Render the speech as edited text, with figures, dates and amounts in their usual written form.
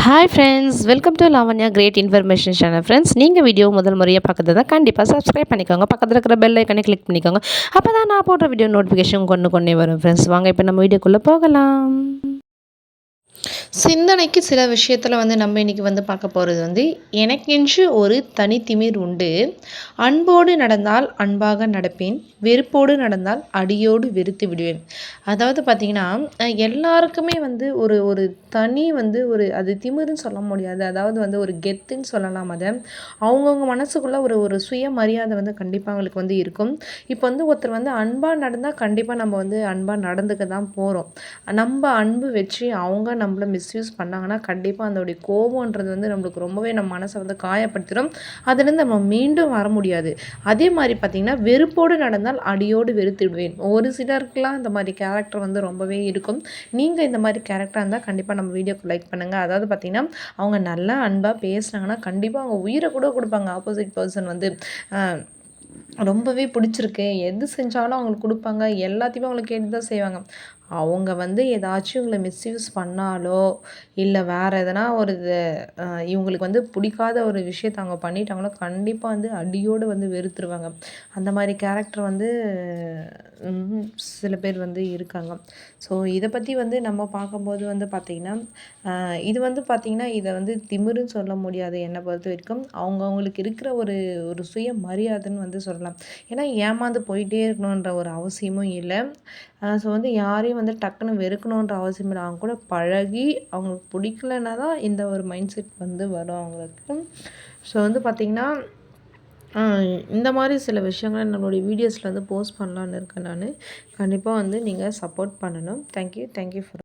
Hi friends, welcome to Lavanya great information channel. Friends, நீங்கள் video முதல் முறையாக பார்க்குறதா கண்டிப்பாக சப்ஸ்கிரைப் பண்ணிக்கோங்க. பக்கத்தில் இருக்கிற பெல் ஐக்கனை கிளிக் பண்ணிக்கோங்க. அப்போ தான் நான் போடுற வீடியோ நோட்டிஃபிகேஷன் கொண்டே வரும். ஃப்ரெண்ட்ஸ், வாங்க இப்போ நம்ம வீடியோக்குள்ளே போகலாம். சிந்தனைக்கு சில விஷயத்தில் நம்ம இன்றைக்கி பார்க்க போகிறது எனக்கென்று ஒரு தனித்திமிர் உண்டு. அன்போடு நடந்தால் அன்பாக நடப்பேன், வெறுப்போடு நடந்தால் அடியோடு வெறுத்து விடுவேன். அதாவது பார்த்திங்கன்னா, எல்லாருக்குமே ஒரு ஒரு தனி ஒரு அது திமிருன்னு சொல்ல முடியாது. அதாவது ஒரு கெத்துன்னு சொல்லலாம். அதை அவங்கவுங்க மனசுக்குள்ளே ஒரு ஒரு சுயமரியாதை கண்டிப்பாக அவங்களுக்கு இருக்கும். இப்போ ஒருத்தர் அன்பாக நடந்தால் கண்டிப்பாக நம்ம அன்பாக நடந்துக்க தான் போகிறோம். நம்ம அன்பு வச்சு அவங்க நம்மளை மிஸ்யூஸ் பண்ணாங்கன்னா கண்டிப்பாக அதோடைய கோபம்ன்றது நம்மளுக்கு ரொம்பவே நம்ம மனசை காயப்படுத்திடும். அதுலேருந்து நம்ம மீண்டும் வர முடியாது. அதே மாதிரி பார்த்திங்கன்னா, வெறுப்போடு நடந்தால் அடியோடு வெறுத்து விடுவேன். ஒரு சிலருக்குலாம் இந்த மாதிரி கேரக்டர் ரொம்பவே இருக்கும். நீங்கள் இந்த மாதிரி கேரக்டராக இருந்தால் கண்டிப்பாக நம்ம வீடியோக்கு லைக் பண்ணுங்கள். அதாவது பார்த்திங்கன்னா, அவங்க நல்லா அன்பாக பேசுனாங்கன்னா கண்டிப்பாக அவங்க உயிரை கூட கொடுப்பாங்க. ஆப்போசிட் பர்சன் ரொம்பவே பிடிச்சிருக்கு, எது செஞ்சாலும் அவங்களுக்கு கொடுப்பாங்க, எல்லாத்தையுமே அவங்களுக்கு கேட்டு தான் செய்வாங்க. அவங்க ஏதாச்சும் இவங்களை மிஸ்யூஸ் பண்ணாலோ இல்லை வேறு எதனா ஒரு இது இவங்களுக்கு பிடிக்காத ஒரு விஷயத்த அவங்க பண்ணிட்டாங்களோ கண்டிப்பாக அடியோடு வெறுத்துருவாங்க. அந்த மாதிரி கேரக்டர் சில பேர் இருக்காங்க. ஸோ இதை பற்றி நம்ம பார்க்கும்போது பார்த்திங்கன்னா, இது பார்த்திங்கன்னா இதை திமிருன்னு சொல்ல முடியாது. என்னை பொறுத்த வரைக்கும் அவங்கவுங்களுக்கு இருக்கிற ஒரு ஒரு சுயமரியாதைன்னு சொல்லலாம். ஏன்னா ஏமாந்து போயிட்டே இருக்கணுன்ற ஒரு அவசியமும் இல்லை. ஸோ யாரையும் டக்குன்னு வெறுக்கணுன்ற அவசியம் இல்லை. அவங்க கூட பழகி அவங்களுக்கு பிடிக்கலன்னா தான் இந்த ஒரு மைண்ட் செட் வரும் அவங்களுக்கு. ஸோ பார்த்திங்கன்னா, இந்த மாதிரி சில விஷயங்களை நம்மளுடைய வீடியோஸில் போஸ்ட் பண்ணலான்னு இருக்கேன் நான். கண்டிப்பாக நீங்கள் சப்போர்ட் பண்ணணும். Thank you for